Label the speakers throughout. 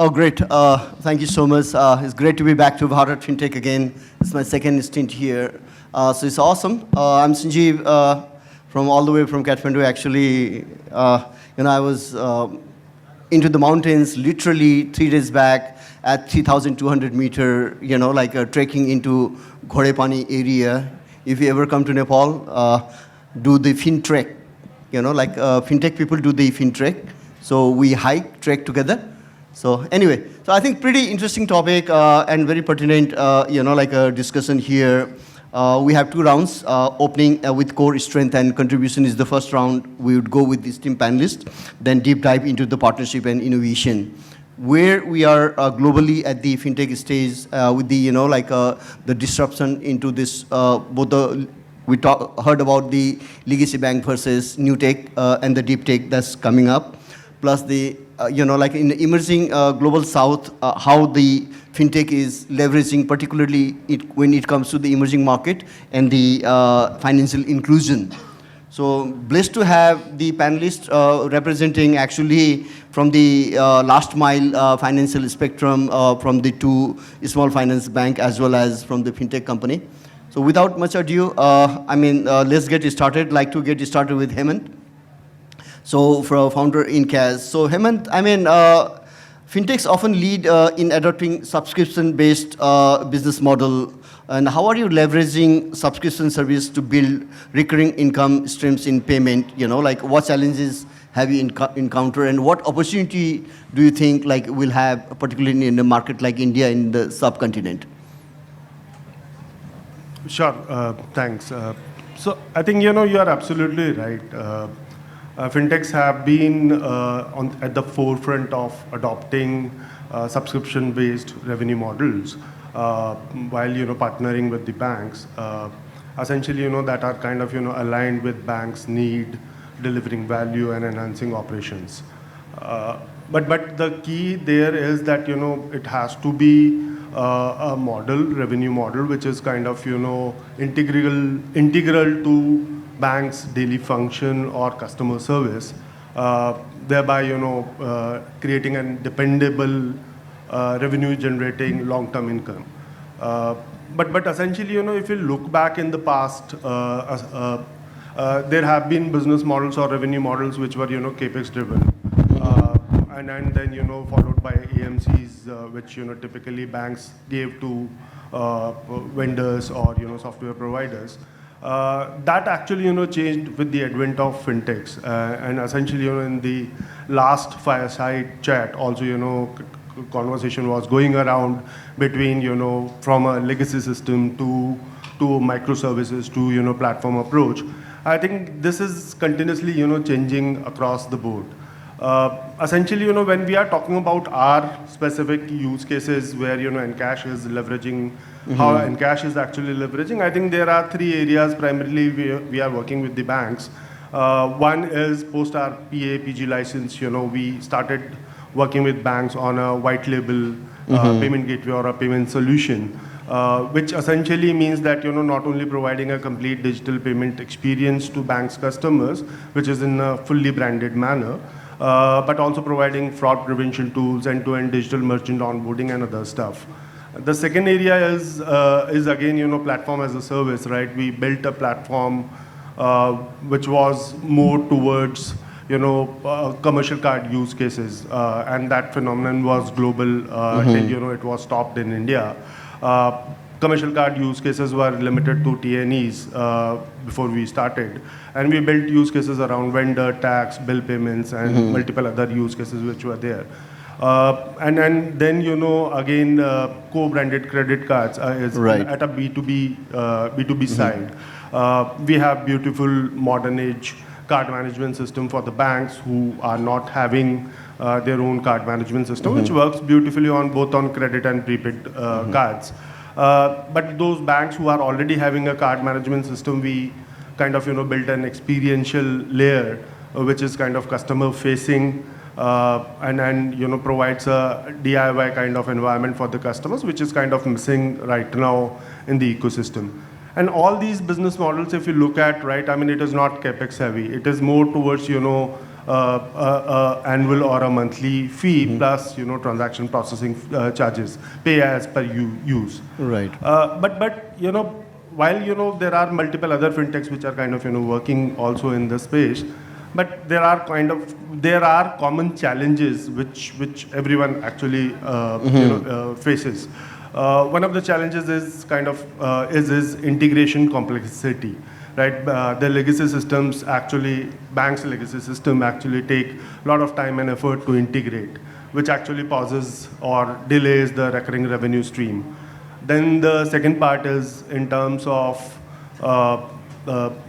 Speaker 1: Oh, great. Thank you so much. It's great to be back to Bharat FinTech again. It's my second stint here. So it's awesome. I'm Sanjeev from all the way from Kathmandu. Actually, I was into the mountains literally 3 days back at 3,200 meter, trekking into Ghorepani area. If you ever come to Nepal, do the FinTrek. FinTech people do the FinTrek. So we hike, trek together. So anyway, so I think pretty interesting topic and very pertinent, discussion here. We have 2 rounds. Opening with core strength and contribution is the first round. We would go with this team panelist, then deep dive into the partnership and innovation. Where we are globally at the fintech stage with the, the disruption into this, heard about the legacy bank versus new tech and the deep tech that's coming up. Plus the, in the emerging global south, how the fintech is leveraging, particularly when it comes to the emerging market and the financial inclusion. So blessed to have the panelists representing actually from the last mile financial spectrum from the 2 small finance bank as well as from the fintech company. So without much ado, let's get started. I'd like to get started with Hemant. So, for our founder InCash. So, Hemant, fintechs often lead in adopting subscription-based business model. And how are you leveraging subscription service to build recurring income streams in payment? What challenges have you encountered, and what opportunity do you think we'll have, particularly in a market like India in the subcontinent?
Speaker 2: Sure. Thanks. So, I think you are absolutely right. Fintechs have been at the forefront of adopting subscription-based revenue models while partnering with the banks. Essentially, that are kind of aligned with banks' need, delivering value and enhancing operations. But the key there is that it has to be a revenue model, which is kind of integral to bank's daily function or customer service, thereby creating a dependable revenue-generating long-term income. But essentially, if you look back in the past, there have been business models or revenue models which were capex-driven, and then followed by AMCs, which typically banks gave to vendors or software providers. That actually changed with the advent of fintechs, and essentially in the last fireside chat also conversation was going around between from a legacy system to microservices to platform approach. I think this is continuously changing across the board. Essentially when we are talking about our specific use cases where InCash is leveraging. How InCash is actually leveraging, I think there are 3 areas primarily we are working with the banks. One is post our PA/PG license. We started working with banks on a white label payment gateway or a payment solution, which essentially means that not only providing a complete digital payment experience to banks' customers, which is in a fully branded manner, but also providing fraud prevention tools, end-to-end digital merchant onboarding and other stuff. The second area is again, platform as a service, right? We built a platform which was more towards, commercial card use cases, and that phenomenon was global till, it was stopped in India. Commercial card use cases were limited to TNEs before we started, and we built use cases around vendor, tax, bill payments, and multiple other use cases which were there. And then again co-branded credit cards is right. At a B2B side. We have beautiful modern age card management system for the banks who are not having their own card management system, which works beautifully on both on credit and prepaid cards. But those banks who are already having a card management system, we kind of built an experiential layer which is kind of customer facing. And provides a DIY kind of environment for the customers, which is kind of missing right now in the ecosystem. And all these business models, if you look at, right, it is not capex heavy. It is more towards, annual or a monthly fee plus, you know, transaction processing charges, pay as per use.
Speaker 1: Right.
Speaker 2: But you know, while, you know, there are multiple other fintechs which are kind of, you know, working also in this space, but there are common challenges which everyone actually faces. One of the challenges is is integration complexity, right? The legacy systems actually, banks' legacy system actually take a lot of time and effort to integrate, which actually pauses or delays the recurring revenue stream. Then the second part is in terms of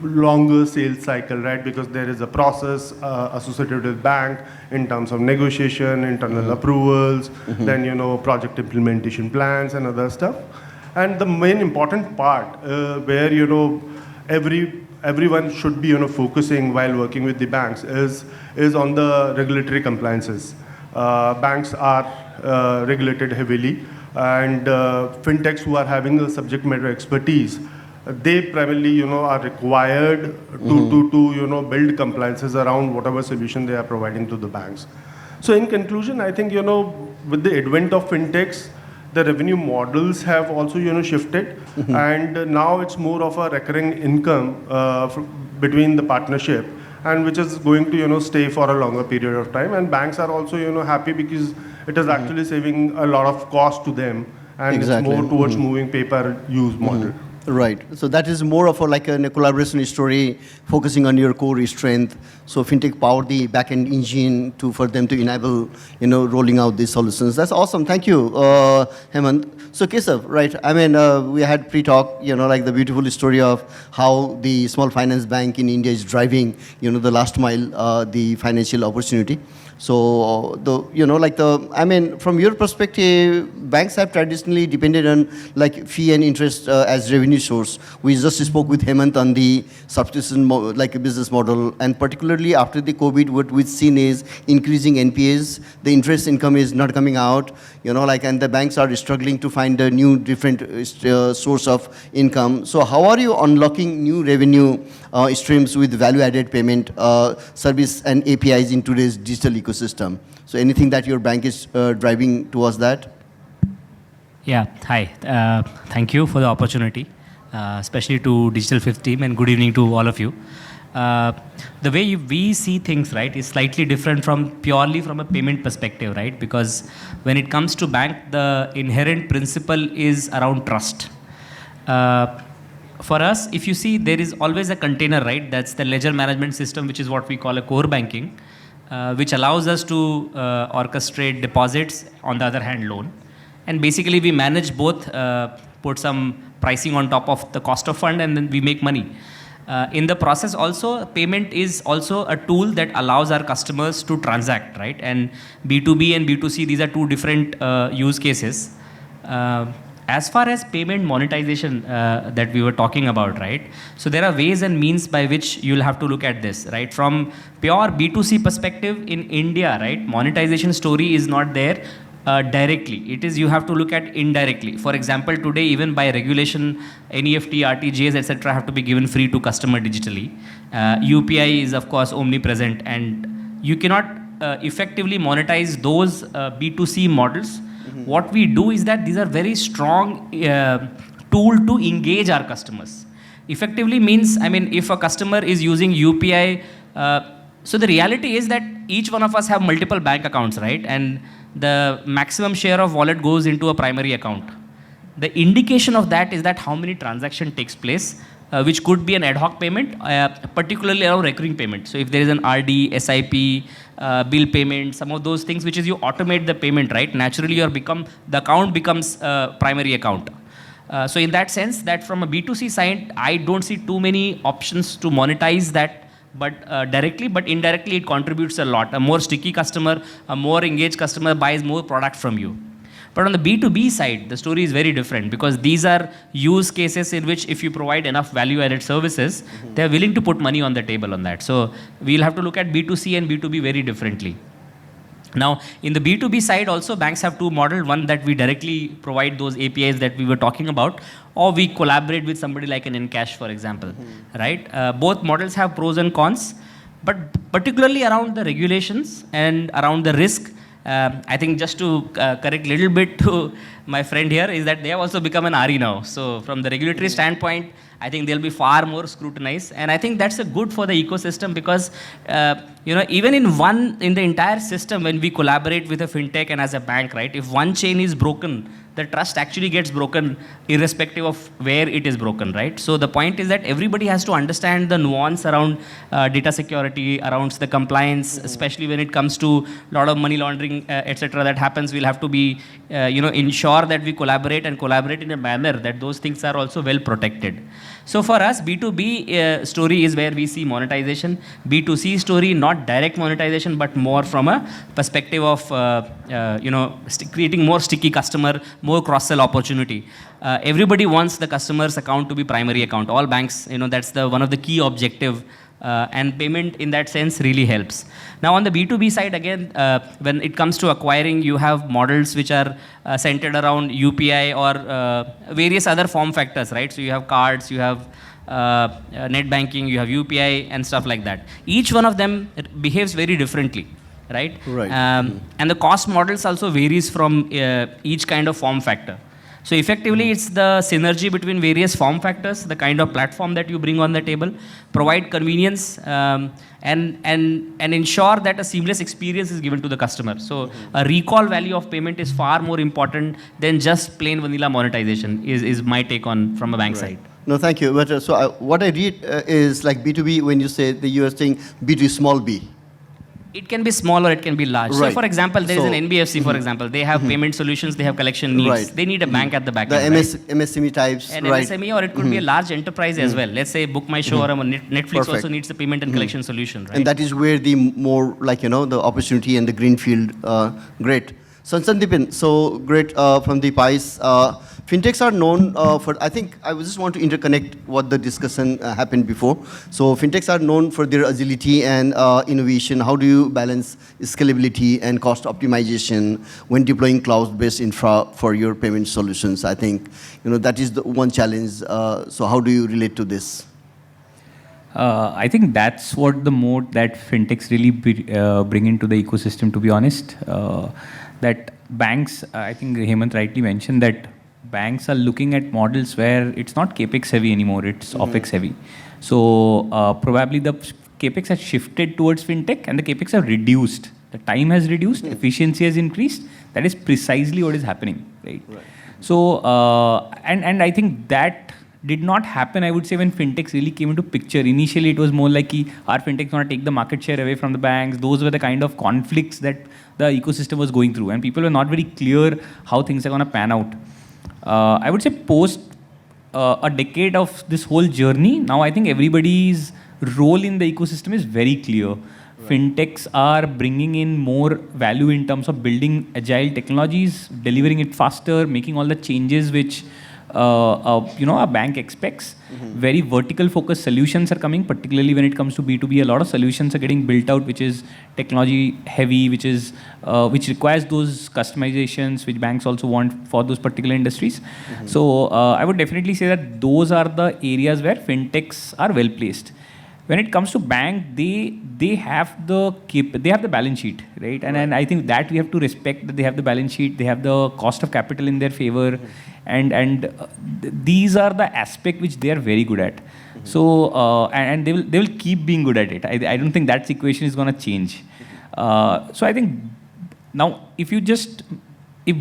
Speaker 2: longer sales cycle, right? Because there is a process associated with bank in terms of negotiation, internal approvals, then, you know, project implementation plans and other stuff. And the main important part where, you know, everyone should be, you know, focusing while working with the banks is on the regulatory compliances. Banks are regulated heavily, and fintechs who are having a subject matter expertise, they primarily, you know, are required to you know, build compliances around whatever solution they are providing to the banks. So in conclusion, I think, you know, with the advent of fintechs, the revenue models have also, you know, shifted, and now it's more of a recurring income between the partnership, and which is going to, you know, stay for a longer period of time. And banks are also, you know, happy because it is actually saving a lot of cost to them, and
Speaker 1: Exactly.
Speaker 2: it's more towards moving pay-per-use model.
Speaker 1: Right. So that is more of a collaboration story, focusing on your core strength. So fintech powered the back-end engine for them to enable, you know, rolling out these solutions. That's awesome. Thank you, Hemant. So Kesav, right? I mean, we had pre-talk, you know, like the beautiful story of how the small finance bank in India is driving, you know, the last mile, the financial opportunity. So from your perspective, banks have traditionally depended on like fee and interest as revenue source. We just spoke with Hemant on the subscription business model, and particularly after the COVID, what we've seen is increasing NPAs. The interest income is not coming out, you know, and the banks are struggling to find a new different source of income. So how are you unlocking new revenue streams with value-added payment service and APIs in today's digital ecosystem? So anything that your bank is driving towards that?
Speaker 3: Yeah, hi. Thank you for the opportunity, especially to Digital Fifth team, and good evening to all of you. The way we see things, right, is slightly different purely from a payment perspective, right? Because when it comes to bank, the inherent principle is around trust. For us, if you see, there is always a container, right? That's the ledger management system, which is what we call a core banking, which allows us to orchestrate deposits, on the other hand, loan. And basically, we manage both, put some pricing on top of the cost of fund, and then we make money. In the process also, payment is also a tool that allows our customers to transact, right? And B2B and B2C, these are two different use cases. As far as payment monetization that we were talking about, right? So there are ways and means by which you'll have to look at this, right? From pure B2C perspective in India, right? Monetization story is not there directly. It is, you have to look at indirectly. For example, today, even by regulation, NEFT, RTGS, etc. have to be given free to customer digitally. UPI is, of course, omnipresent, and you cannot effectively monetize those B2C models. What we do is that these are very strong tool to engage our customers. Effectively means, I mean, if a customer is using UPI, so the reality is that each one of us have multiple bank accounts, right? And the maximum share of wallet goes into a primary account. The indication of that is that how many transaction takes place, which could be an ad hoc payment, particularly around recurring payment. So if there is an RD, SIP, bill payment, some of those things, which is you automate the payment, right? Naturally, the account becomes primary account. So in that sense, that from a B2C side, I don't see too many options to monetize that, but directly, but indirectly, it contributes a lot. A more sticky customer, a more engaged customer buys more product from you. But on the B2B side, the story is very different, because these are use cases in which if you provide enough value-added services, they're willing to put money on the table on that. So we'll have to look at B2C and B2B very differently. Now, in the B2B side also, banks have two models. One that we directly provide those APIs that we were talking about, or we collaborate with somebody like an Encash, for example, right? Both models have pros and cons. but particularly around the regulations and around the risk. I think just to correct little bit to my friend here is that they have also become an RE now. So from the regulatory standpoint, I think they'll be far more scrutinized, and I think that's a good for the ecosystem because even in the entire system, when we collaborate with a fintech and as a bank, right? If one chain is broken, the trust actually gets broken irrespective of where it is broken, right? So the point is that everybody has to understand the nuance around data security, around the compliance, especially when it comes to a lot of money laundering, etc. that happens. We'll have to be, ensure that we collaborate in a manner that those things are also well protected. So for us, B2B story is where we see monetization. B2C story, not direct monetization, but more from a perspective of, creating more sticky customer, more cross-sell opportunity. Everybody wants the customer's account to be primary account. All banks, that's one of the key objective. And payment in that sense really helps. Now on the B2B side, again, when it comes to acquiring, you have models which are centered around UPI or various other form factors, right? So you have cards, you have net banking, you have UPI and stuff like that. Each one of them behaves very differently, right?
Speaker 1: Right.
Speaker 3: And the cost models also varies from each kind of form factor. So effectively, it's the synergy between various form factors, the kind of platform that you bring on the table, provide convenience, and ensure that a seamless experience is given to the customer. So a recall value of payment is far more important than just plain vanilla monetization, is my take on from a bank side.
Speaker 1: No, thank you. But what I read is like B2B, when you say that you are saying B2 small b.
Speaker 3: It can be small or it can be large.
Speaker 1: Right.
Speaker 3: So, for example, there is
Speaker 1: So-
Speaker 3: an NBFC, for example. They have payment solutions, they have collection needs.
Speaker 1: Right.
Speaker 3: They need a bank at the back
Speaker 1: The
Speaker 3: end, right?
Speaker 1: MSME types,
Speaker 3: An
Speaker 1: right?
Speaker 3: MSME, or it could be a large enterprise as well. Let's say Book My Show or a Netflix also
Speaker 1: Perfect.
Speaker 3: needs a payment and collection solution, right?
Speaker 1: And that is where the more the opportunity and the greenfield, great. So Sandeepan, so great from the PICE. Fintechs are known for, I think I just want to interconnect what the discussion happened before. So fintechs are known for their agility and innovation. How do you balance scalability and cost optimization when deploying cloud-based infra for your payment solutions? I think that is the one challenge. So how do you relate to this?
Speaker 4: I think that's what the mode that fintechs really bring into the ecosystem, to be honest. That banks, I think Hemant rightly mentioned that banks are looking at models where it's not capex heavy anymore, it's opex heavy. So probably the capex has shifted towards fintech and the capex have reduced. The time has reduced, efficiency has increased. That is precisely what is happening, right? So, and I think that did not happen, I would say, when fintechs really came into picture. Initially, it was more like our fintechs want to take the market share away from the banks. Those were the kind of conflicts that the ecosystem was going through. And people were not very clear how things are going to pan out. I would say post a decade of this whole journey, now I think everybody's role in the ecosystem is very clear. Fintechs are bringing in more value in terms of building agile technologies, delivering it faster, making all the changes which a bank expects. Very vertical focused solutions are coming, particularly when it comes to B2B. A lot of solutions are getting built out, which is technology heavy, which requires those customizations, which banks also want for those particular industries. So I would definitely say that those are the areas where fintechs are well placed. When it comes to bank, they have the balance sheet, right? And I think that we have to respect that they have the balance sheet, they have the cost of capital in their favor, and these are the aspect which they are very good at. So and they will keep being good at it. I don't think that equation is going to change. So I think now if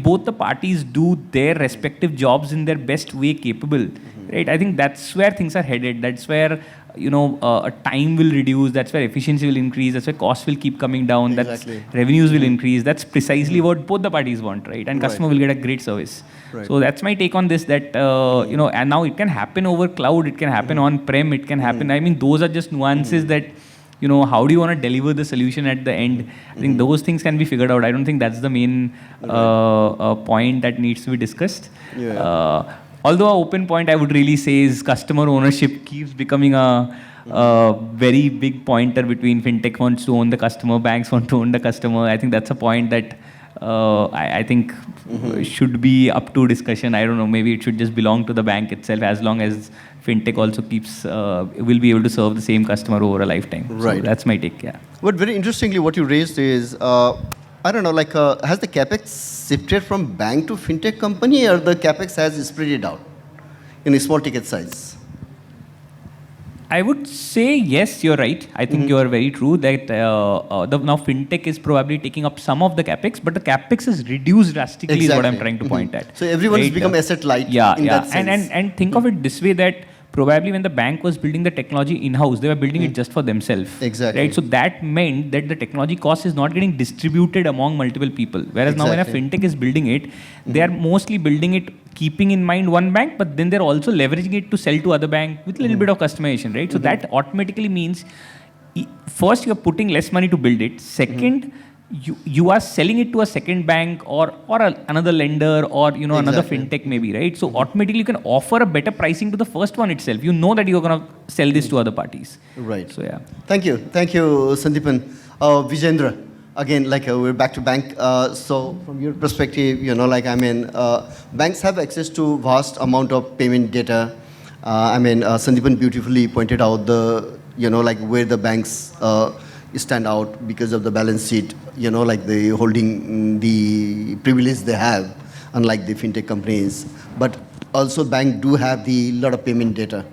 Speaker 4: both the parties do their respective jobs in their best way capable, right? I think that's where things are headed. That's where time will reduce. That's where efficiency will increase. That's where costs will keep coming down.
Speaker 1: Exactly.
Speaker 4: That's revenues will increase. That's precisely what both the parties want, right? And customer will get a great service.
Speaker 1: Right.
Speaker 4: So that's my take on this. That and now it can happen over cloud. It can happen on prem. It can happen. I mean, those are just nuances that. How do you want to deliver the solution at the end? I think those things can be figured out. I don't think that's the main point that needs to be discussed.
Speaker 1: Yeah.
Speaker 4: Although an open point I would really say is customer ownership keeps becoming a very big pointer between fintech wants to own the customer, banks want to own the customer. I think that's a point that I think should be up to discussion. I don't know, maybe it should just belong to the bank itself, as long as fintech also keeps, will be able to serve the same customer over a lifetime.
Speaker 1: Right.
Speaker 4: So that's my take, yeah.
Speaker 1: But very interestingly, what you raised is, I don't know, like, has the capex shifted from bank to fintech company, or the capex has spread it out in a small ticket size?
Speaker 4: I would say yes, you're right. I think you are very true that now fintech is probably taking up some of the capex, but the capex is reduced drastically, is what I'm trying to point at.
Speaker 1: So everyone has
Speaker 4: Right?
Speaker 1: become asset light
Speaker 4: Yeah,
Speaker 1: in
Speaker 4: yeah.
Speaker 1: that sense.
Speaker 4: And think of it this way, that probably when the bank was building the technology in-house, they were building it just for themselves.
Speaker 1: Exactly.
Speaker 4: Right? So that meant that the technology cost is not getting distributed among multiple people. Whereas now when a
Speaker 1: Exactly.
Speaker 4: fintech is building it, they are mostly building it keeping in mind one bank, but then they're also leveraging it to sell to other bank with a little bit of customization, right? So that automatically means first you're putting less money to build it. Second, you are selling it to a second bank or another lender or another
Speaker 1: Exactly.
Speaker 4: fintech maybe, right? So automatically you can offer a better pricing to the first one itself. You know that you're going to sell this to other parties.
Speaker 1: Right.
Speaker 4: So yeah.
Speaker 1: Thank you, Sandeepan. Vijendra, again, like we're back to bank. So from your perspective, banks have access to vast amount of payment data. Sandeepan beautifully pointed out where the banks stand out because of the balance sheet, like the holding the privilege they have, unlike the fintech companies. But also bank do have the lot of payment data.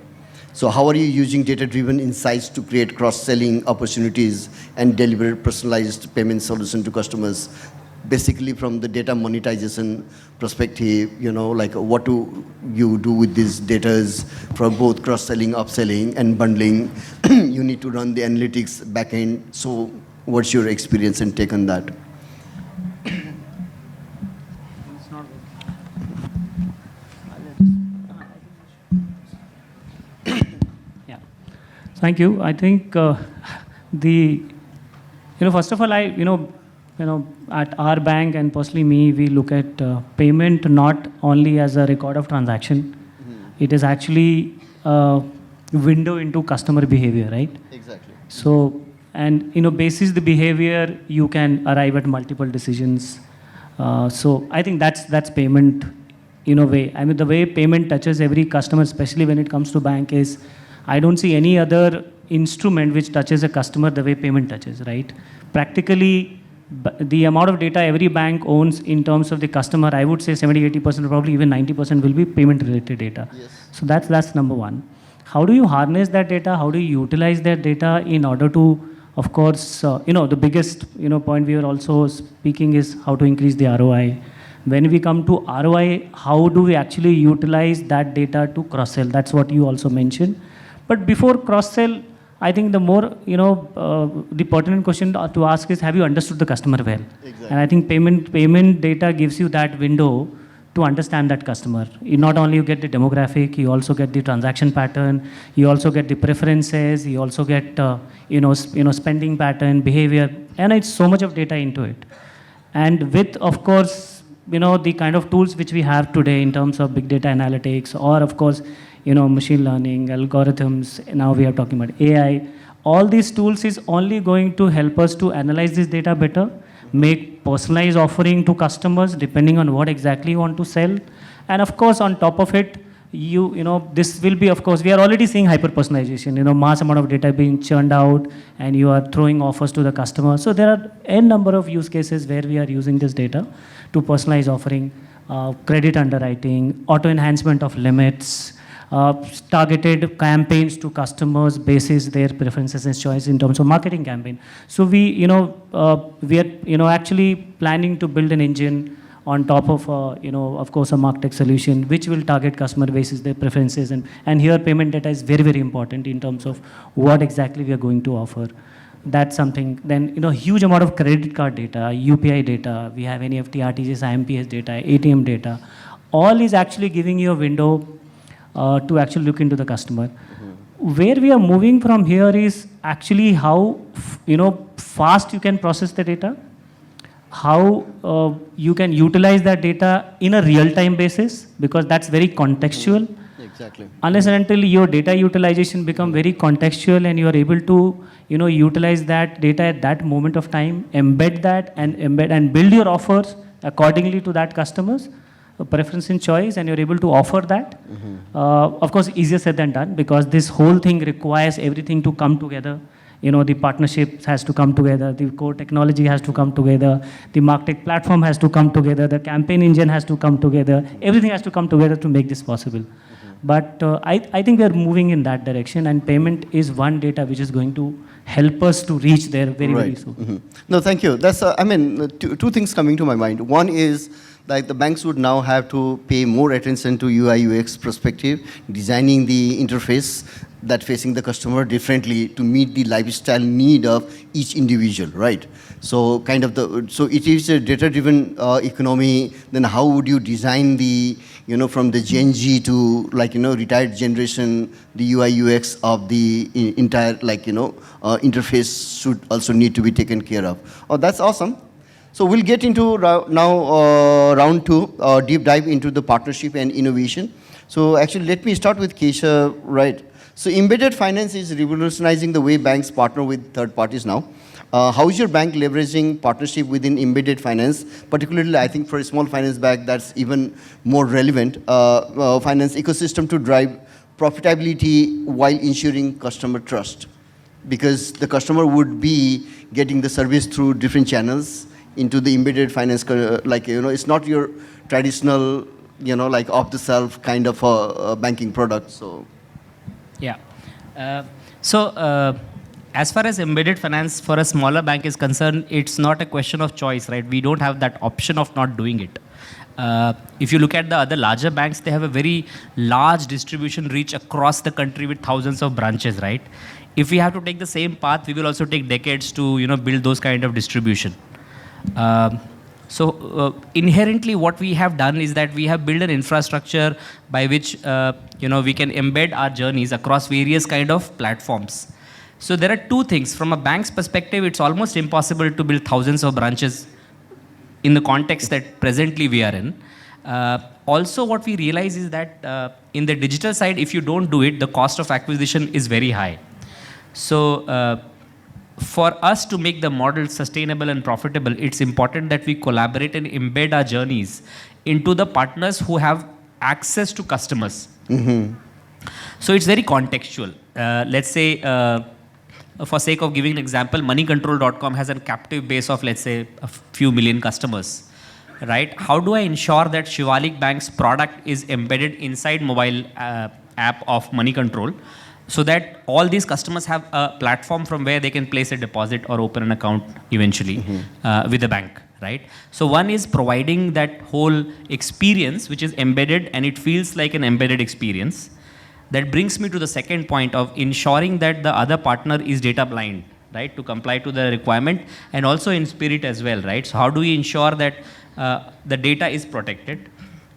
Speaker 1: So how are you using data-driven insights to create cross-selling opportunities and deliver personalized payment solution to customers? Basically, from the data monetization perspective, what do you do with these data for both cross-selling, upselling, and bundling? You need to run the analytics backend. So what's your experience and take on that?
Speaker 5: Yeah. Thank you. I think first of all, at our bank and personally me, we look at payment not only as a record of transaction. It is actually a window into customer behavior, right?
Speaker 1: Exactly.
Speaker 5: So, and basis the behavior, you can arrive at multiple decisions. So I think that's payment in a way. I mean, the way payment touches every customer, especially when it comes to bank, is I don't see any other instrument which touches a customer the way payment touches, right? Practically, the amount of data every bank owns in terms of the customer, I would say 70-80%, probably even 90% will be payment related data.
Speaker 1: Yes.
Speaker 5: So that's number one. How do you harness that data? How do you utilize that data in order to, of course, the biggest point we are also speaking is how to increase the ROI. When we come to ROI, how do we actually utilize that data to cross-sell? That's what you also mentioned. But before cross-sell, I think the more, the pertinent question to ask is, have you understood the customer well?
Speaker 1: Exactly.
Speaker 5: And I think payment data gives you that window to understand that customer. Not only you get the demographic, you also get the transaction pattern, you also get the preferences, you also get, spending pattern, behavior, and it's so much of data into it. And with, of course, the kind of tools which we have today in terms of big data analytics, or of course, machine learning, algorithms, now we are talking about AI. All these tools is only going to help us to analyze this data better, make personalized offering to customers depending on what exactly you want to sell. And of course, on top of it, this will be, of course, we are already seeing hyper-personalization, mass amount of data being churned out, and you are throwing offers to the customer. So there are n number of use cases where we are using this data to personalize offering, credit underwriting, auto-enhancement of limits, targeted campaigns to customers basis their preferences and choice in terms of marketing campaign. So we are actually planning to build an engine on top of, of course, a MarTech solution, which will target customer basis their preferences. And here payment data is very, very important in terms of what exactly we are going to offer. That's something. Then, huge amount of credit card data, UPI data, we have NEFT, RTGS, IMPS data, ATM data. All is actually giving you a window to actually look into the customer. Where we are moving from here is actually how fast you can process the data, how you can utilize that data in a real-time basis, because that's very contextual.
Speaker 1: Exactly.
Speaker 5: Unless and until your data utilization become very contextual and you are able to, utilize that data at that moment of time, embed and build your offers accordingly to that customer's preference and choice, and you're able to offer that. Of course, easier said than done, because this whole thing requires everything to come together. The partnerships has to come together, the core technology has to come together, the MarTech platform has to come together, the campaign engine has to come together, everything has to come together to make this possible. But I think we are moving in that direction, and payment is one data which is going to help us to reach there very soon.
Speaker 1: No, thank you. That's, two things coming to my mind. One is, like, the banks would now have to pay more attention to UI UX perspective, designing the interface that facing the customer differently to meet the lifestyle need of each individual, right? So so it is a data-driven economy. Then how would you design the, from the Gen Z to, retired generation, the UI UX of the entire, interface should also need to be taken care of. Oh, that's awesome. So we'll get into now round two, deep dive into the partnership and innovation. So actually, let me start with Keshav, right? So embedded finance is revolutionizing the way banks partner with third parties now. How is your bank leveraging partnership within embedded finance? Particularly, I think for a small finance bank, that's even more relevant. Finance ecosystem to drive profitability while ensuring customer trust. Because the customer would be getting the service through different channels into the embedded finance, it's not your traditional, off-the-shelf kind of a banking product. So,
Speaker 3: Yeah. As far as embedded finance for a smaller bank is concerned, it's not a question of choice, right? We don't have that option of not doing it. If you look at the other larger banks, they have a very large distribution reach across the country with thousands of branches, right? If we have to take the same path, we will also take decades to build those kind of distribution. Inherently, what we have done is that we have built an infrastructure by which we can embed our journeys across various kind of platforms. So there are two things. From a bank's perspective, it's almost impossible to build thousands of branches in the context that presently we are in. Also, what we realize is that in the digital side, if you don't do it, the cost of acquisition is very high. So for us to make the model sustainable and profitable, it's important that we collaborate and embed our journeys into the partners who have access to customers. So it's very contextual. Let's say, for sake of giving an example, moneycontrol.com has a captive base of, let's say, a few million customers, right? How do I ensure that Shivalik Bank's product is embedded inside mobile app of Money Control, so that all these customers have a platform from where they can place a deposit or open an account eventually with the bank, right? So one is providing that whole experience which is embedded and it feels like an embedded experience. That brings me to the second point of ensuring that the other partner is data blind, right, to comply to the requirement, and also in spirit as well, right? So how do we ensure that the data is protected?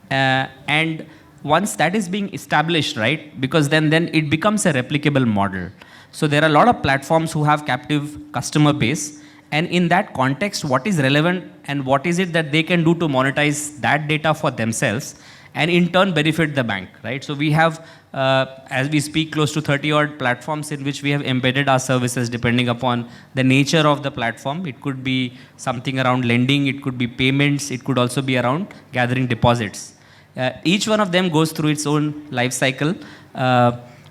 Speaker 3: And once that is being established, right, because then it becomes a replicable model. So there are a lot of platforms who have captive customer base, and in that context, what is relevant and what is it that they can do to monetize that data for themselves and in turn benefit the bank, right? So we have, as we speak, close to 30 odd platforms in which we have embedded our services depending upon the nature of the platform. It could be something around lending, it could be payments, it could also be around gathering deposits. Each one of them goes through its own life cycle.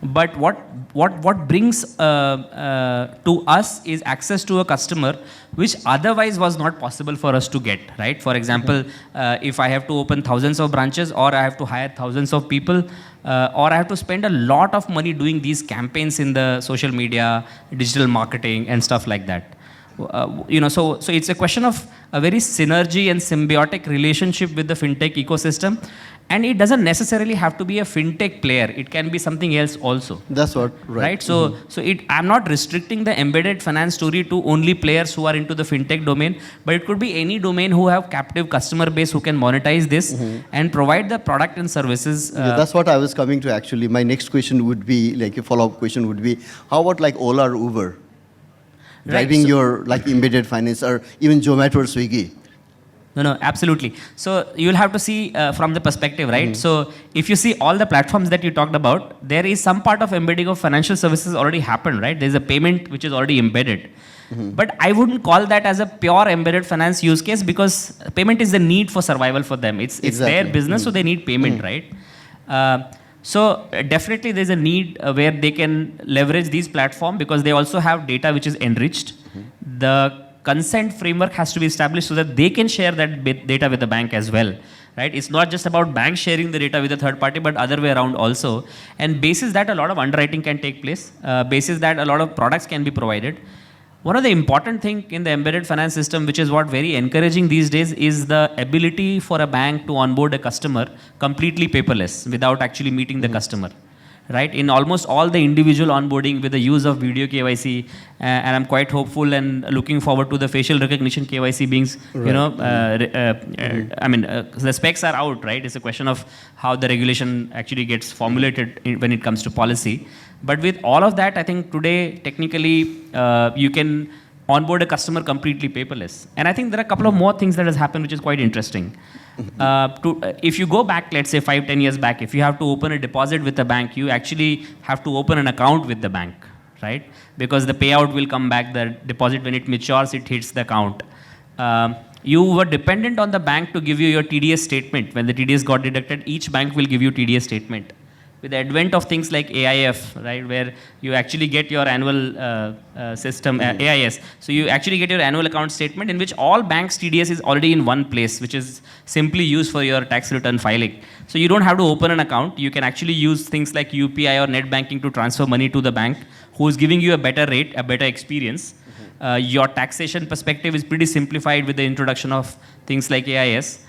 Speaker 3: But what brings to us is access to a customer which otherwise was not possible for us to get, right? For example, if I have to open thousands of branches, or I have to hire thousands of people, or I have to spend a lot of money doing these campaigns in the social media, digital marketing and stuff like that. So it's a question of a very synergy and symbiotic relationship with the fintech ecosystem. And it doesn't necessarily have to be a fintech player. It can be something else also.
Speaker 1: That's what,
Speaker 3: right? So I'm not restricting the embedded finance story to only players who are into the fintech domain, but it could be any domain who have captive customer base who can monetize this and provide the product and services.
Speaker 1: Yeah, that's what I was coming to actually. My next question would be, like a follow-up question would be, how about like Ola or Uber? Driving your like embedded finance, or even Zomato or Swiggy?
Speaker 3: No, absolutely. So you'll have to see from the perspective, right? So if you see all the platforms that you talked about, there is some part of embedding of financial services already happened, right? There's a payment which is already embedded. But I wouldn't call that as a pure embedded finance use case, because payment is the need for survival for them. It's their
Speaker 1: Exactly.
Speaker 3: business, so they need payment, right? Definitely there's a need where they can leverage these platforms, because they also have data which is enriched. The consent framework has to be established so that they can share that data with the bank as well, right? It's not just about bank sharing the data with a third party, but other way around also. And basis that, a lot of underwriting can take place. Basis that, a lot of products can be provided. One of the important thing in the embedded finance system, which is what very encouraging these days, is the ability for a bank to onboard a customer completely paperless without actually meeting the customer. Right? In almost all the individual onboarding with the use of video KYC, and I'm quite hopeful and looking forward to the facial recognition KYC being, the specs are out, right? It's a question of how the regulation actually gets formulated when it comes to policy. But with all of that, I think today, technically, you can onboard a customer completely paperless. And I think there are a couple of more things that has happened, which is quite interesting. If you go back, let's say 5-10 years back, if you have to open a deposit with a bank, you actually have to open an account with the bank, right? Because the payout will come back, the deposit, when it matures, it hits the account. You were dependent on the bank to give you your TDS statement. When the TDS got deducted, each bank will give you TDS statement. With the advent of things like AIF, right, where you actually get your annual system, AIS, so you actually get your annual account statement in which all banks' TDS is already in one place, which is simply used for your tax return filing. So you don't have to open an account. You can actually use things like UPI or net banking to transfer money to the bank, who is giving you a better rate, a better experience. Your taxation perspective is pretty simplified with the introduction of things like AIS.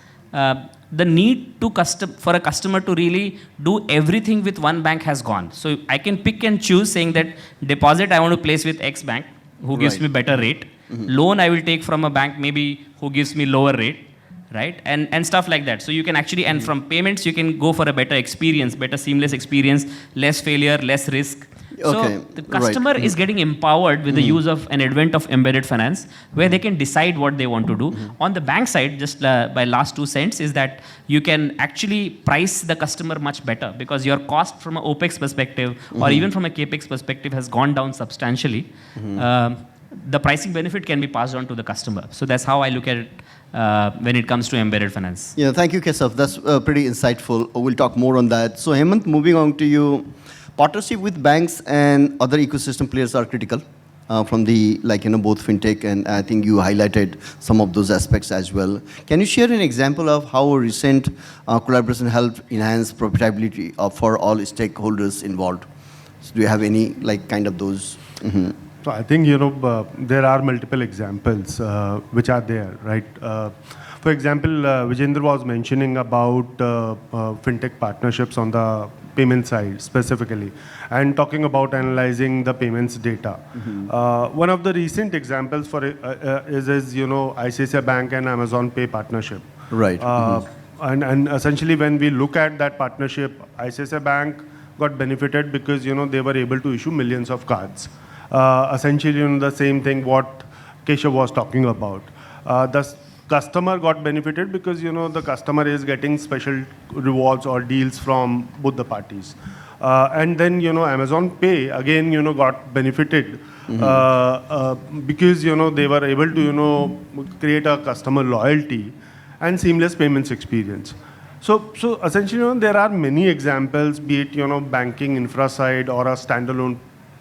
Speaker 3: The need to for a customer to really do everything with one bank has gone. So I can pick and choose, saying that deposit I want to place with X bank, who gives me better rate. Loan I will take from a bank maybe who gives me lower rate, right? And stuff like that. So you can actually, and from payments, you can go for a better experience, better seamless experience, less failure, less risk.
Speaker 1: Okay,
Speaker 3: So the customer is getting empowered with the use of an advent of embedded finance, where they can decide what they want to do. On the bank side, just by last 2 cents, is that you can actually price the customer much better, because your cost from an OPEX perspective or even from a CAPEX perspective has gone down substantially. The pricing benefit can be passed on to the customer. So that's how I look at it when it comes to embedded finance.
Speaker 1: Yeah, thank you, Keshav. That's pretty insightful. We'll talk more on that. So, Hemant, moving on to you. Partnership with banks and other ecosystem players are critical from the, both fintech, and I think you highlighted some of those aspects as well. Can you share an example of how a recent collaboration helped enhance profitability for all stakeholders involved? So do you have any, kind of those?
Speaker 2: So I think, there are multiple examples which are there, right? For example, Vijendra was mentioning about fintech partnerships on the payment side specifically, and talking about analyzing the payments data. One of the recent examples for it is ICICI Bank and Amazon Pay partnership.
Speaker 1: Right.
Speaker 2: And essentially, when we look at that partnership, ICICI Bank got benefited because they were able to issue millions of cards. Essentially, the same thing what Keshav was talking about. The customer got benefited because the customer is getting special rewards or deals from both the parties. And then Amazon Pay again got benefited because they were able to create a customer loyalty and seamless payments experience. So essentially there are many examples, be it banking infra side or a standalone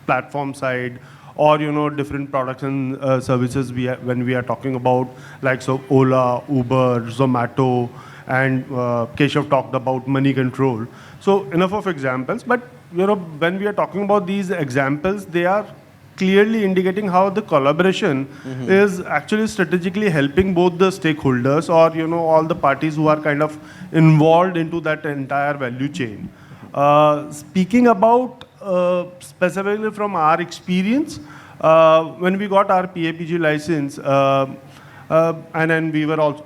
Speaker 2: platform side, or different products and services when we are talking about, like Ola, Uber, Zomato, and Keshav talked about money control. So enough of examples, but when we are talking about these examples, they are clearly indicating how the collaboration is actually strategically helping both the stakeholders, or all the parties who are kind of involved into that entire value chain. Speaking about specifically from our experience, when we got our PAPG license, and then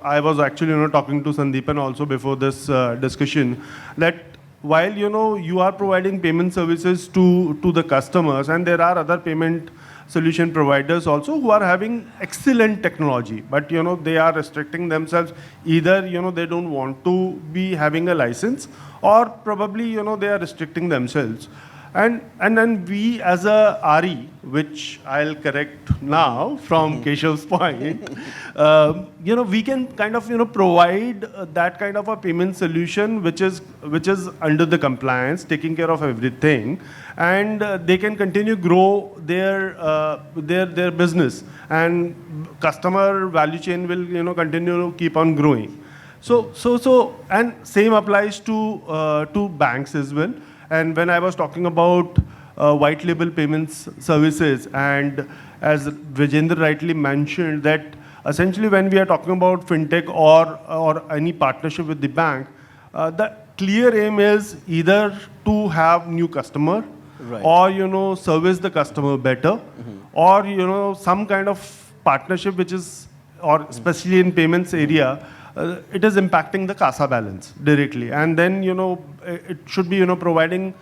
Speaker 2: I was actually talking to Sandeepan also before this discussion, that while you are providing payment services to the customers, and there are other payment solution providers also who are having excellent technology, but they are restricting themselves. Either they don't want to be having a license, or probably they are restricting themselves. And then we as a RE, which I'll correct now from Keshav's point, we can kind of provide that kind of a payment solution which is under the compliance, taking care of everything, and they can continue grow their business, and customer value chain will continue to keep on growing. So and same applies to banks as well. And when I was talking about white label payments services, and as Vijender rightly mentioned, that essentially when we are talking about fintech or any partnership with the bank, the clear aim is either to have new customer,
Speaker 1: Right.
Speaker 2: or service the customer better, or some kind of partnership which is, or especially in payments area, it is impacting the CASA balance directly. And then, it should be, providing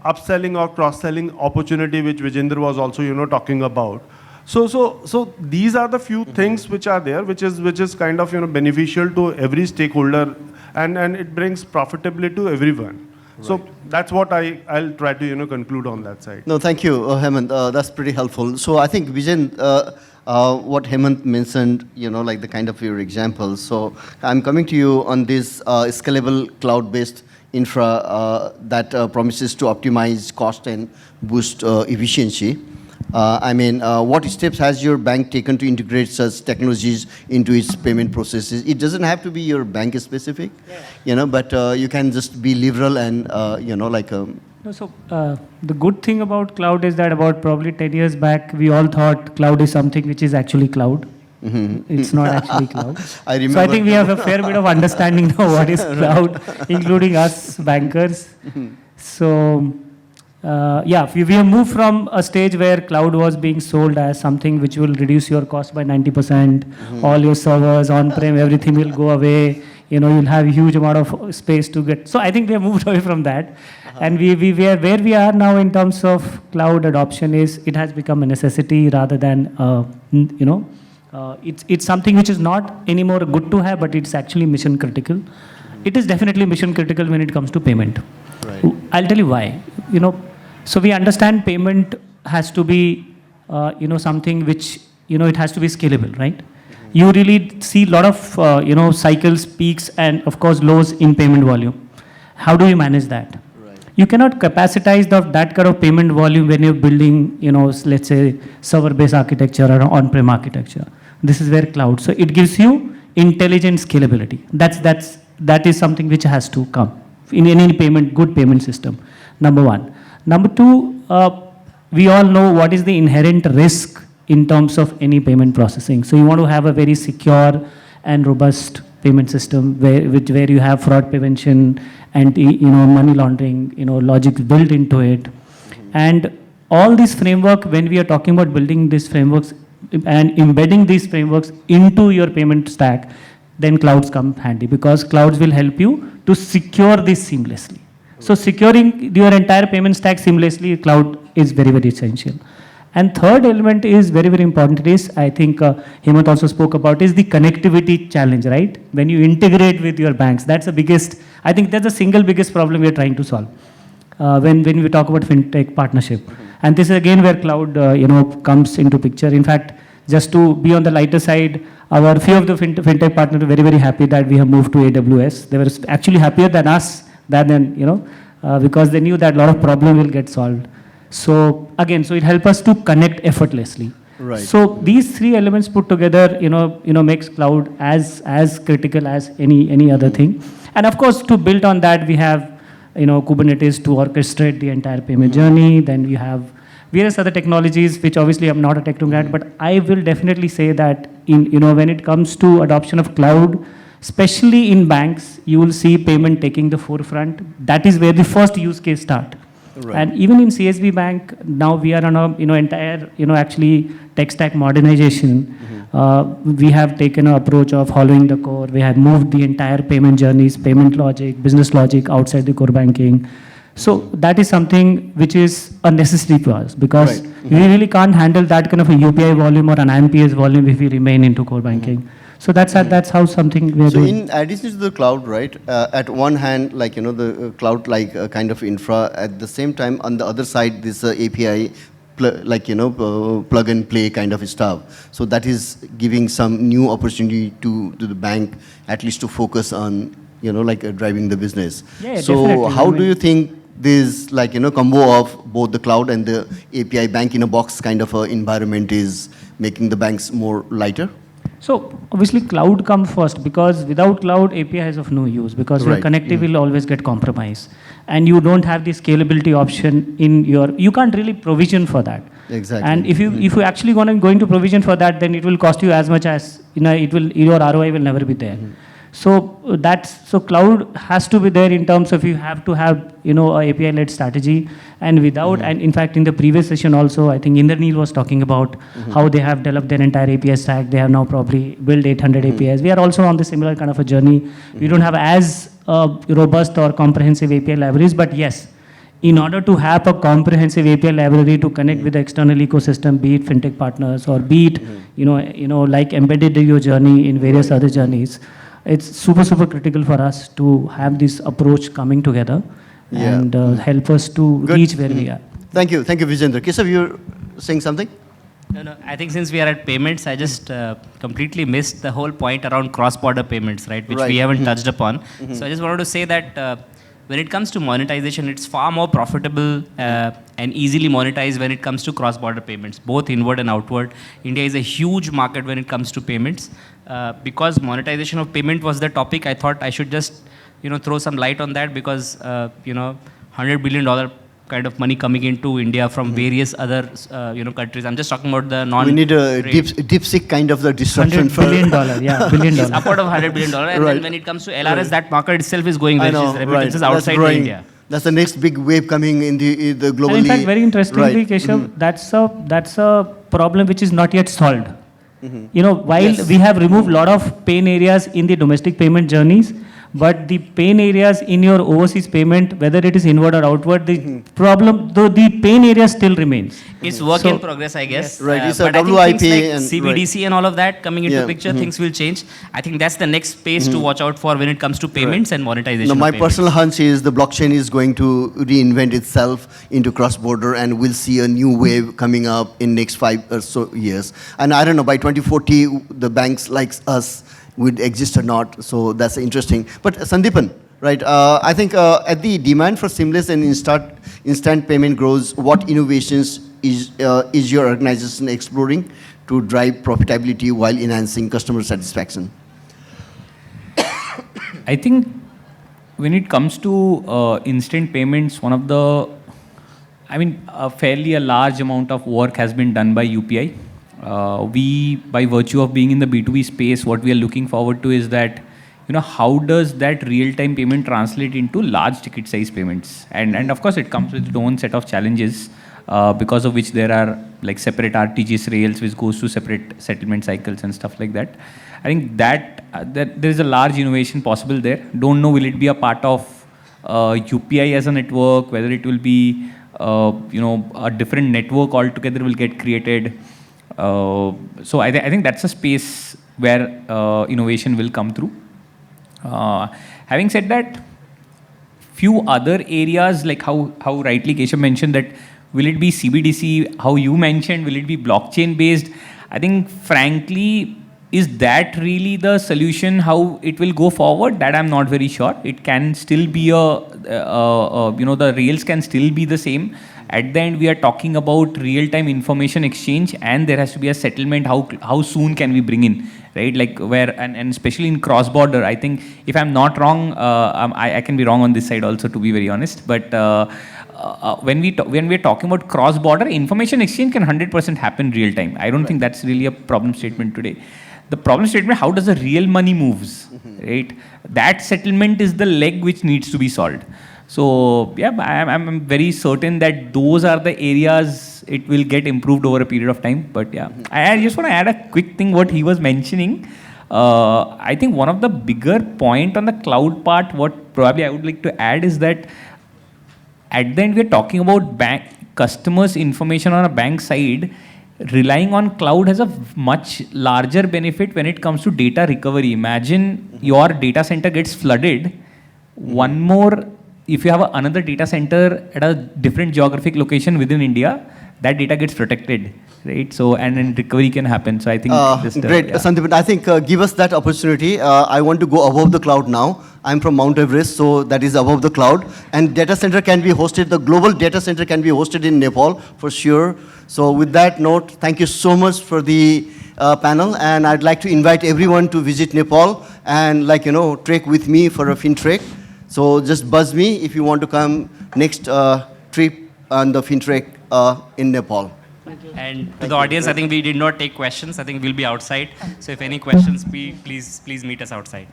Speaker 2: upselling or cross-selling opportunity, which Vijender was also, talking about. So these are the few things which are there, which is kind of, beneficial to every stakeholder, and it brings profitability to everyone. Right. So that's what I'll try to, conclude on that side.
Speaker 1: No, thank you, Hemant. That's pretty helpful. So I think Vijen, what Hemant mentioned, like the kind of your examples. So I'm coming to you on this scalable cloud-based infra that promises to optimize cost and boost efficiency. What steps has your bank taken to integrate such technologies into its payment processes? It doesn't have to be your bank specific, but you can just be liberal and,
Speaker 5: No, so the good thing about cloud is that about probably 10 years back, we all thought cloud is something which is actually cloud. It's not actually cloud.
Speaker 1: I remember.
Speaker 5: So I think we have a fair bit of understanding now what is cloud, including us bankers. So we have moved from a stage where cloud was being sold as something which will reduce your cost by 90%. All your servers on-prem, everything will go away. You'll have a huge amount of space to get. So I think we have moved away from that. And we are where we are now in terms of cloud adoption is it has become a necessity rather than, it's something which is not anymore good to have, but it's actually mission critical. It is definitely mission critical when it comes to payment.
Speaker 1: Right.
Speaker 5: I'll tell you why. So we understand payment has to be, something which, it has to be scalable, right? You really see a lot of, cycles, peaks, and of course lows in payment volume. How do you manage that?
Speaker 1: Right.
Speaker 5: You cannot capacitize that kind of payment volume when you're building, let's say server-based architecture or on-prem architecture. This is where cloud. So it gives you intelligent scalability. That is something which has to come in any good payment system. Number one. Number two, we all know what is the inherent risk in terms of any payment processing. So you want to have a very secure and robust payment system where you have fraud prevention and money laundering, logic built into it. And all these framework, when we are talking about building these frameworks and embedding these frameworks into your payment stack, then clouds come handy because clouds will help you to secure this seamlessly. So securing your entire payment stack seamlessly, cloud is very, very essential. And third element is very, very important is, I think Hemant also spoke about, is the connectivity challenge, right? When you integrate with your banks, that's the biggest, I think that's the single biggest problem we are trying to solve when we talk about fintech partnership. And this is again where cloud, comes into picture. In fact, just to be on the lighter side, our few of the fintech partners are very, very happy that we have moved to AWS. They were actually happier than us, because they knew that a lot of problem will get solved. So again, so it helps us to connect effortlessly.
Speaker 1: Right.
Speaker 5: So these three elements put together, makes cloud as critical as any other thing. And of course, to build on that, we have, Kubernetes to orchestrate the entire payment journey. Then we have various other technologies, which obviously I'm not a technocrat, but I will definitely say that when it comes to adoption of cloud, especially in banks, you will see payment taking the forefront. That is where the first use case start. Right. And even in CSB Bank, now we are on a entire actually tech stack modernization. We have taken an approach of hollowing the core. We have moved the entire payment journeys, payment logic, business logic outside the core banking. So that is something which is a necessity for us, because
Speaker 1: Right.
Speaker 5: we really can't handle that kind of a UPI volume or an IMPS volume if we remain into core banking. So that's how something we are
Speaker 1: So
Speaker 5: doing.
Speaker 1: in addition to the cloud, right, at one hand, like, the cloud like kind of infra, at the same time, on the other side, this API, plug and play kind of stuff. So that is giving some new opportunity to the bank, at least to focus on, driving the business.
Speaker 5: Yeah,
Speaker 1: so
Speaker 5: definitely.
Speaker 1: how
Speaker 5: I
Speaker 1: do
Speaker 5: mean-
Speaker 1: you think this, combo of both the cloud and the API bank in a box kind of environment is making the banks more lighter?
Speaker 5: So obviously cloud comes first, because without cloud API is of no use, because your
Speaker 1: Right.
Speaker 5: connectivity will always get compromised, and you don't have the scalability option in your, you can't really provision for that.
Speaker 1: Exactly.
Speaker 5: And if you actually going to provision for that, then it will cost you as much as, your ROI will never be there. So so cloud has to be there in terms of you have to have, a API led strategy, and without, and in fact in the previous session also, I think Indraneel was talking about how they have developed their entire API stack. They have now probably built 800 APIs. We are also on the similar kind of a journey. We don't have as robust or comprehensive API libraries, but yes, in order to have a comprehensive API library to connect with the external ecosystem, be it fintech partners or be it, like embedded in your journey in various other journeys, it's super, super critical for us to have this approach coming together
Speaker 1: Yeah.
Speaker 5: and help us to
Speaker 1: Good.
Speaker 5: reach where we are.
Speaker 1: Thank you, Vijendra. Kesav, you're saying something?
Speaker 3: No, I think since we are at payments, I just completely missed the whole point around cross-border payments, right, which
Speaker 1: Right.
Speaker 3: we haven't touched upon. So I just wanted to say that when it comes to monetization, it's far more profitable and easily monetized when it comes to cross-border payments, both inward and outward. India is a huge market when it comes to payments. Because monetization of payment was the topic, I thought I should just, throw some light on that, because, $100 billion kind of money coming into India from various other, countries. I'm just talking about the non.
Speaker 1: We need a DeepSeek kind of the disruption
Speaker 5: $100 billion, yeah, billion
Speaker 3: It's
Speaker 5: dollar.
Speaker 3: upward of $100 billion. And
Speaker 1: Right.
Speaker 3: then when it comes to LRS, that market itself is going
Speaker 1: I
Speaker 3: where
Speaker 1: know,
Speaker 3: its remittances
Speaker 1: right.
Speaker 3: outside
Speaker 1: That's growing.
Speaker 3: India.
Speaker 1: That's the next big wave coming in the globally.
Speaker 5: And in fact, very interestingly,
Speaker 1: Right.
Speaker 5: Keshav, that's a problem which is not yet solved. While
Speaker 1: Yes.
Speaker 5: we have removed a lot of pain areas in the domestic payment journeys, but the pain areas in your overseas payment, whether it is inward or outward, the problem, though the pain area still remains.
Speaker 3: It's work
Speaker 5: So-
Speaker 3: in progress, I guess.
Speaker 1: Right, it's a
Speaker 3: but I think
Speaker 1: WIP
Speaker 3: things like
Speaker 1: and-
Speaker 3: CBDC and all of that coming into
Speaker 1: Yeah,
Speaker 3: picture, things will change. I think that's the next space to watch out for when it comes to payments and monetization.
Speaker 1: No,
Speaker 3: of
Speaker 1: my
Speaker 3: payments.
Speaker 1: personal hunch is the blockchain is going to reinvent itself into cross-border, and we'll see a new wave coming up in next 5 or so years. And I don't know, by 2040, the banks like us would exist or not. So that's interesting. But Sandeepan, right? I think at the demand for seamless and instant payment grows, what innovations is your organization exploring to drive profitability while enhancing customer satisfaction?
Speaker 4: I think when it comes to instant payments, a large amount of work has been done by UPI. We, by virtue of being in the B2B space, what we are looking forward to is that, how does that real-time payment translate into large ticket size payments? And of course, it comes with its own set of challenges, because of which there are like separate RTGS rails, which goes to separate settlement cycles and stuff like that. I think that there is a large innovation possible there. Don't know, will it be a part of UPI as a network, whether it will be, a different network altogether will get created. So I think that's a space where innovation will come through. Having said that, few other areas, like how rightly Keshav mentioned, that will it be CBDC, how you mentioned, will it be blockchain based? I think frankly, is that really the solution, how it will go forward? That I'm not very sure. It can still be the rails can still be the same. At the end, we are talking about real-time information exchange, and there has to be a settlement. How soon can we bring in, right? Like where, and especially in cross-border, I think, if I'm not wrong, I can be wrong on this side also, to be very honest. But when we're talking about cross-border, information exchange can 100% happen real-time. I don't think that's really a problem statement today. The problem statement, how does the real money moves, right? That settlement is the leg which needs to be solved. So yeah, I'm very certain that those are the areas it will get improved over a period of time. But yeah, I just want to add a quick thing what he was mentioning. I think one of the bigger point on the cloud part, what probably I would like to add is that at the end, we're talking about bank customers' information on a bank side. Relying on cloud has a much larger benefit when it comes to data recovery. Imagine your data center gets flooded. One more, if you have another data center at a different geographic location within India, that data gets protected, right? So, and then recovery can happen. So I think
Speaker 1: Great, Sandeep. I think give us that opportunity. I want to go above the cloud now. I'm from Mount Everest, so that is above the cloud. And data center can be hosted, the global data center can be hosted in Nepal for sure. So with that note, thank you so much for the panel. And I'd like to invite everyone to visit Nepal and trek with me for a FinTrek. So just buzz me if you want to come next trip on the FinTrek in Nepal.
Speaker 3: And to the audience, I think we did not take questions. I think we'll be outside. So if any questions, please meet us outside.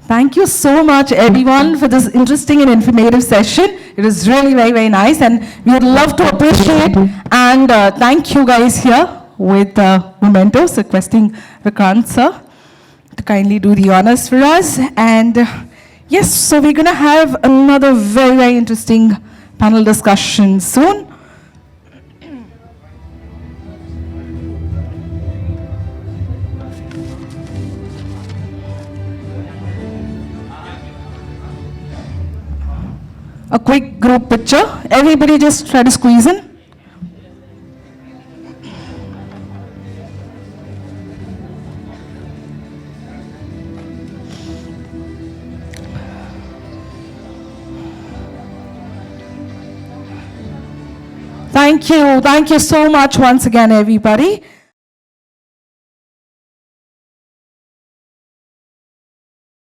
Speaker 6: Thank you so much, everyone, for this interesting and informative session. It was really very, very nice, and we would love to appreciate and thank you guys here with mementos, requesting Vikrant sir to kindly do the honors for us. And yes, so we're going to have another very, very interesting panel discussion soon. A quick group picture. Everybody just try to squeeze in. Thank you so much once again, everybody.